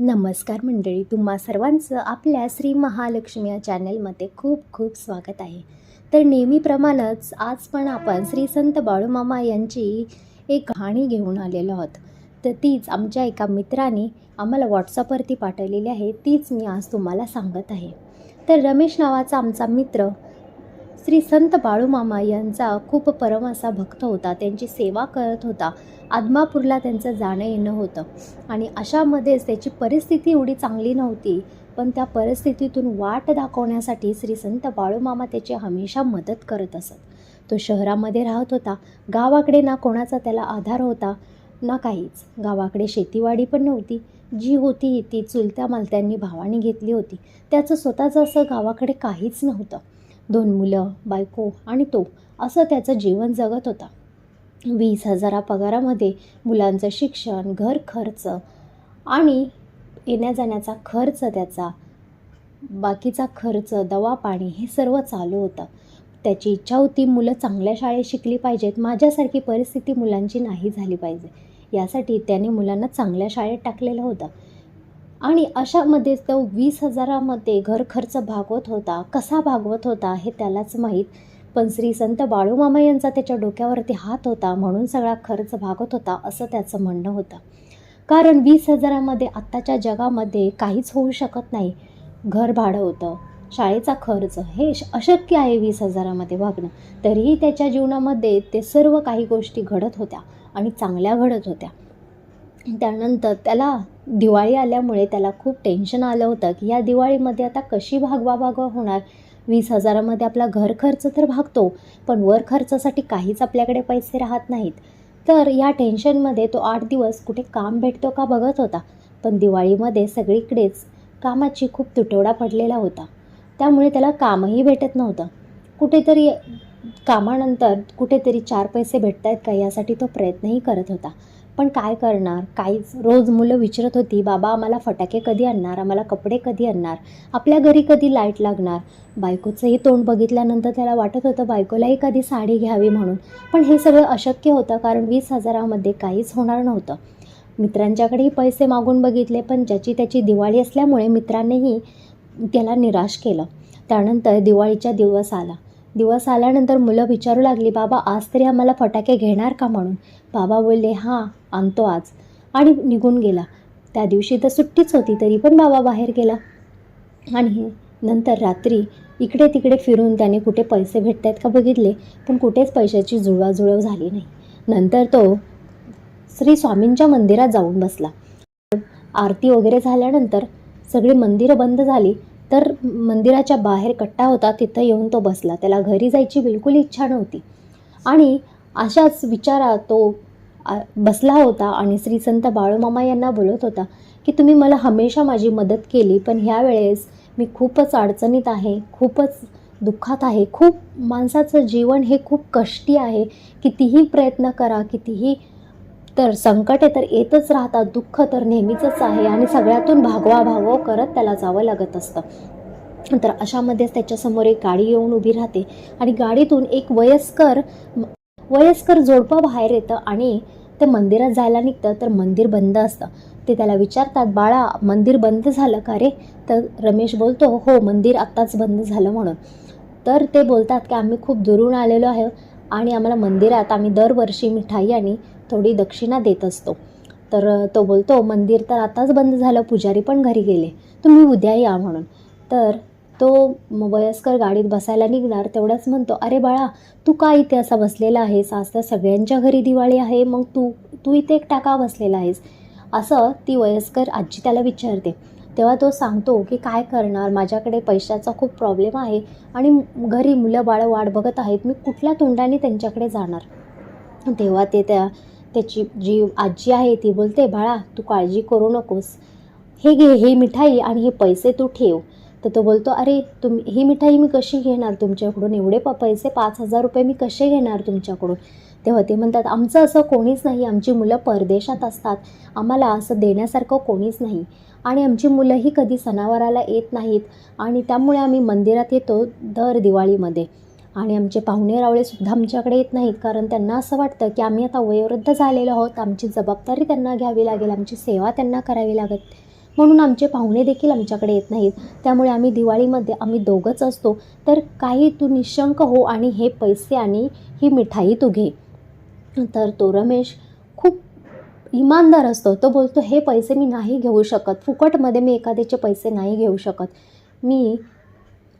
नमस्कार मंडळी, तुम्हा सर्वांचं आपल्या श्री महालक्ष्मी या चॅनलमध्ये खूप खूप स्वागत आहे. तर नेहमीप्रमाणेच आज पण आपण श्री संत बाळूमामा यांची एक कहाणी घेऊन आलेलो आहोत. तर तीच आमच्या एका मित्राने आम्हाला व्हॉट्सअपवरती पाठवलेली आहे, तीच मी आज तुम्हाला सांगत आहे. तर रमेश नावाचा आमचा मित्र श्री संत बाळूमामा यांचा खूप परम असा भक्त होता. त्यांची सेवा करत होता. आदमापूरला त्यांचं जाणं येणं होतं आणि अशामध्येच त्याची परिस्थिती एवढी चांगली नव्हती, पण त्या परिस्थितीतून वाट दाखवण्यासाठी श्री संत बाळूमामा त्याची हमेशा मदत करत असत. तो शहरामध्ये राहत होता. गावाकडे ना कोणाचा त्याला आधार होता ना काहीच. गावाकडे शेतीवाडी पण नव्हती. जी होती ती चुलत्या मालत्यांनी भावाने घेतली होती. त्याचं स्वतःचं असं गावाकडे काहीच नव्हतं. 2 मुलं, बायको आणि तो, असं त्याचं जीवन जगत होता. 20,000 पगारामध्ये मुलांचं शिक्षण, घर खर्च आणि येण्याजाण्याचा खर्च, त्याचा बाकीचा खर्च, दवा पाणी हे सर्व चालू होतं. त्याची इच्छा होती मुलं चांगल्या शाळेत शिकली पाहिजेत, माझ्यासारखी परिस्थिती मुलांची नाही झाली पाहिजे. यासाठी त्याने मुलांना चांगल्या शाळेत टाकलेलं होतं आणि अशामध्ये तो 20,000मध्ये घर खर्च भागवत होता. कसा भागवत होता हे त्यालाच माहीत. पण श्री संत बाळूमामा यांचा त्याच्या डोक्यावरती हात होता म्हणून सगळा खर्च भागत होता, असं त्याचं म्हणणं होतं. कारण 20,000मध्ये आत्ताच्या जगामध्ये काहीच होऊ शकत नाही. घर भाडं होतं, शाळेचा खर्च, हे अशक्य आहे 20,000मध्ये भागणं. तरीही त्याच्या जीवनामध्ये ते सर्व काही गोष्टी घडत होत्या आणि चांगल्या घडत होत्या. त्यानंतर त्याला दिवाळी आल्यामुळे त्याला खूप टेन्शन आलं होतं की या दिवाळीमध्ये आता कशी भागवा होणार. 20,000मध्ये आपला घर खर्च तर भागतो, पण वर खर्चासाठी काहीच आपल्याकडे पैसे राहत नाहीत. तर या टेन्शनमध्ये तो 8 दिवस कुठे काम भेटतो का बघत होता. पण दिवाळीमध्ये सगळीकडेच कामाची खूप तुटवडा पडलेला होता. त्यामुळे त्याला कामही भेटत नव्हतं. कुठेतरी कामानंतर कुठेतरी 4 पैसे भेटत आहेत का यासाठी तो प्रयत्नही करत होता. पण काय करणार, काहीच. रोज मुलं विचारत होती, बाबा आम्हाला फटाके कधी आणणार, आम्हाला कपडे कधी आणणार, आपल्या घरी कधी लाईट लागणार. बायकोचंही तोंड बघितल्यानंतर त्याला वाटत होतं बायकोलाही कधी साडी घ्यावी म्हणून. पण हे सगळं अशक्य होतं कारण 20,000मध्ये काहीच होणार नव्हतं. मित्रांच्याकडेही पैसे मागून बघितले, पण ज्याची त्याची दिवाळी असल्यामुळे मित्रांनीही त्याला निराश केलं. त्यानंतर दिवाळीचा दिवस आल्यानंतर मुलं विचारू लागली, बाबा आज तरी आम्हाला फटाके घेणार का म्हणून. बाबा बोलले, हां आणतो आज, आणि निघून गेला. त्या दिवशी तर सुट्टीच होती, तरी पण बाबा बाहेर गेला. आणि नंतर रात्री इकडे तिकडे फिरून त्याने कुठे पैसे भेटत आहेत का बघितले, पण कुठेच पैशाची जुळवाजुळव झाली नाही. नंतर तो श्री स्वामींच्या मंदिरात जाऊन बसला. आरती वगैरे झाल्यानंतर सगळी मंदिरं बंद झाली, तर मंदिराच्या बाहेर कट्टा होता, तिथं येऊन तो बसला. त्याला घरी जायची बिलकुल इच्छा नव्हती आणि अशाच विचारात तो बसला होता आणि श्री संत बाळूमामा यांना बोलत होता की तुम्ही मला हमेशा माझी मदत केली, पण ह्यावेळेस मी खूपच अडचणीत आहे, खूपच दुःखात आहे. खूप माणसाचं जीवन हे खूप कष्टी आहे. कितीही प्रयत्न करा, कितीही, तर संकटे तर येतच राहतात, दुःख तर नेहमीचंच आहे आणि सगळ्यातून भागवा करत त्याला जावं लागत असतं. तर अशामध्येच त्याच्यासमोर एक गाडी येऊन उभी राहते आणि गाडीतून एक वयस्कर जोडपं बाहेर येतं आणि ते मंदिरात जायला निघतं, तर मंदिर बंद असतं. ते त्याला विचारतात, बाळा मंदिर बंद झालं का रे. तर रमेश बोलतो, हो मंदिर आत्ताच बंद झालं म्हणून. तर ते बोलतात की आम्ही खूप दुरून आलेलो आहे आणि आम्हाला मंदिरात आम्ही दरवर्षी मिठाई आणि थोडी दक्षिणा देत असतो. तर तो बोलतो, मंदिर तर आताच बंद झालं, पुजारी पण घरी गेले, तुम्ही उद्या या म्हणून. तर तो वयस्कर गाडीत बसायला निघणार तेवढंच म्हणतो, अरे बाळा तू का इथे असा बसलेला आहेस, आज तर सगळ्यांच्या घरी दिवाळी आहे, मग तू इथे एकटा का बसलेला आहेस, असं ती वयस्कर आजी त्याला विचारते. तेव्हा तो सांगतो की काय करणार, माझ्याकडे पैशाचा खूप प्रॉब्लेम आहे आणि घरी मुलं बाळं वाट बघत आहेत, मी कुठल्या तोंडाने त्यांच्याकडे जाणार. तेव्हा त्याची जी आजी आहे ती बोलते, बाळा तू काळजी करू नकोस, हे घे, हे मिठाई आणि हे पैसे तू ठेव. तर तो बोलतो, अरे ही मिठाई मी कशी घेणार तुमच्याकडून, एवढे पैसे 5,000 रुपये मी कसे घेणार तुमच्याकडून. तेव्हा ते म्हणतात, आमचं असं कोणीच नाही, आमची मुलं परदेशात असतात, आम्हाला असं देण्यासारखं कोणीच नाही आणि आमची मुलंही कधी सणावाराला येत नाहीत आणि त्यामुळे आम्ही मंदिरात येतो दर दिवाळीमध्ये आणि आमचे पाहुणे रावळेसुद्धा आमच्याकडे येत नाहीत, कारण त्यांना असं वाटतं की आम्ही आता वयोवृद्ध झालेलो आहोत, आमची जबाबदारी त्यांना घ्यावी लागेल, आमची सेवा त्यांना करावी म्हणून आमचे पाहुणे देखील आमच्याकडे येत नाहीत. त्यामुळे आम्ही दिवाळीमध्ये आम्ही दोघंच असतो. तर काही तू निशंक हो आणि हे पैसे आणि ही मिठाई तू घे. तर तो रमेश खूप इमानदार असतो. तो बोलतो, हे पैसे मी नाही घेऊ शकत. फुकटमध्ये मी एखाद्याचे पैसे नाही घेऊ शकत. मी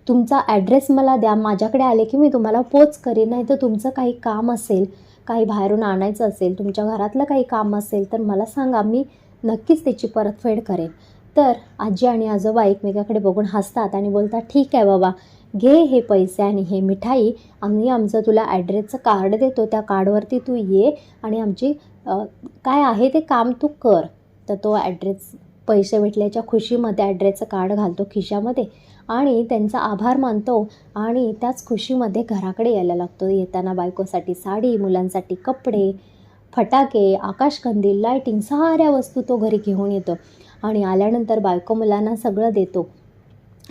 तुमचा ॲड्रेस मला द्या. माझ्याकडे आले की मी तुम्हाला पोच करेन. नाही तर तुमचं काही काम असेल, काही बाहेरून आणायचं असेल, तुमच्या घरातलं काही काम असेल तर मला सांगा. मी नक्कीच त्याची परतफेड करेन. तर आजी आणि आजोबा एकमेकाकडे बघून हसतात आणि बोलतात, ठीक आहे बाबा, घे हे पैसे आणि हे मिठाई. आम्ही आमचं तुला ॲड्रेसचं कार्ड देतो. त्या कार्डवरती तू ये आणि आमची काय आहे ते काम तू कर. तर तो ॲड्रेस पैसे भेटल्याच्या खुशीमध्ये ॲड्रेसचं कार्ड घालतो खिशामध्ये आणि त्यांचा आभार मानतो आणि त्याच खुशीमध्ये घराकडे यायला लागतो. येताना बायकोसाठी साडी, मुलांसाठी कपडे, फटाके, आकाशकंदील, लाईटिंग साऱ्या वस्तू तो घरी घेऊन येतो आणि आल्यानंतर बायको मुलांना सगळं देतो.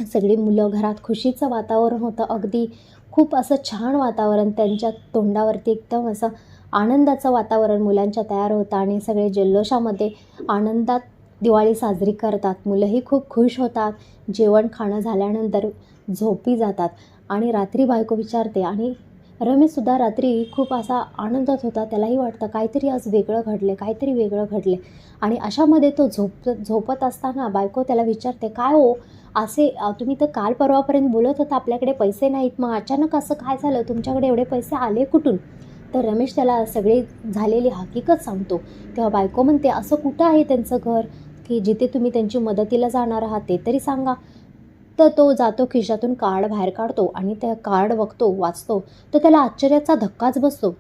सगळी मुलं घरात खुशीचं वातावरण होतं. अगदी खूप असं छान वातावरण, त्यांच्या तोंडावरती एकदम असं आनंदाचं वातावरण मुलांच्या तयार होतं आणि सगळे जल्लोषामध्ये आनंदात दिवाळी साजरी करतात. मुलंही खूप खुश होतात. जेवण खाणं झाल्यानंतर झोपी जातात आणि रात्री बायको विचारते आणि रमेशसुद्धा रात्री खूप असा आनंदात होता. त्यालाही वाटतं काहीतरी आज वेगळं घडले, काहीतरी वेगळं घडले आणि अशामध्ये तो झोपत असताना बायको त्याला विचारते, काय हो असे तुम्ही तर काल परवापर्यंत बोलत होता आपल्याकडे पैसे नाहीत, मग अचानक असं काय झालं, तुमच्याकडे एवढे पैसे आले कुठून? तर रमेश त्याला सगळी झालेली हकीकत सांगतो. तेव्हा बायको म्हणते, असं कुठं आहे त्यांचं घर की जिथे तुम्ही त्यांची मदतीला जाणार आहात, ते तरी सांगा. तर तो जातो खिशातून कार्ड बाहेर काढतो आणि त्या कार्ड बघतो, वाचतो. तर त्याला आश्चर्याचा धक्काच बसतो.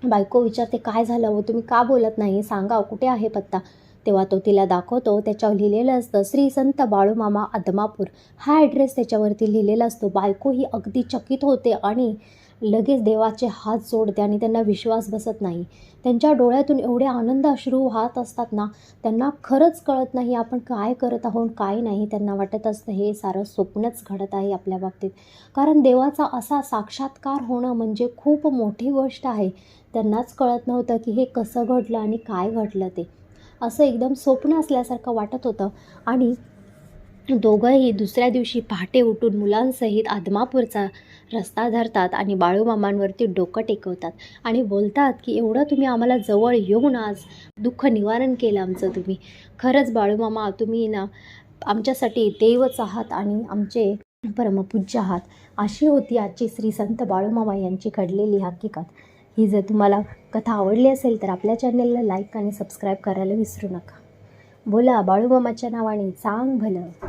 बायको विचारते, काय झालं हो, तुम्ही का बोलत नाही, सांगा कुठे आहे पत्ता. तेव्हा तो तिला दाखवतो. त्याच्यावर लिहिलेलं असतं श्री संत बाळूमामा आदमापूर, हा ॲड्रेस त्याच्यावरती लिहिलेला असतो. बायको ही अगदी चकित होते आणि लगेच देवाचे हात जोडते आणि त्यांना विश्वास बसत नाही. त्यांच्या डोळ्यातून एवढे आनंद अश्रू वाहत असतात ना, त्यांना खरंच कळत नाही आपण काय करत आहोत काय नाही. त्यांना वाटत असतं हे सारं स्वप्नच घडत आहे आपल्या बाबतीत. कारण देवाचा असा साक्षात्कार होणं म्हणजे खूप मोठी गोष्ट आहे. त्यांनाच कळत नव्हतं की हे कसं घडलं आणि काय घडलं ते. असं एकदम स्वप्न असल्यासारखं वाटत होतं आणि दोघंही दुसऱ्या दिवशी पहाटे उठून मुलांसहित आदमापूरचा रस्ता धरतात आणि बाळूमामांवरती डोकं टेकवतात आणि बोलतात की एवढं तुम्ही आम्हाला जवळ येऊन आज दुःख निवारण केलं आमचं तुम्ही. खरंच बाळूमामा तुम्ही ना आमच्यासाठी देवच आहात आणि आमचे परमपूज्य आहात. अशी होती आजची श्री संत बाळूमामा यांची घडलेली हकीकत. ही जर तुम्हाला कथा आवडली असेल तर आपल्या चॅनलला लाईक आणि सबस्क्राईब करायला विसरू नका. बोला बाळूमामाच्या नावाने, सांग भलं.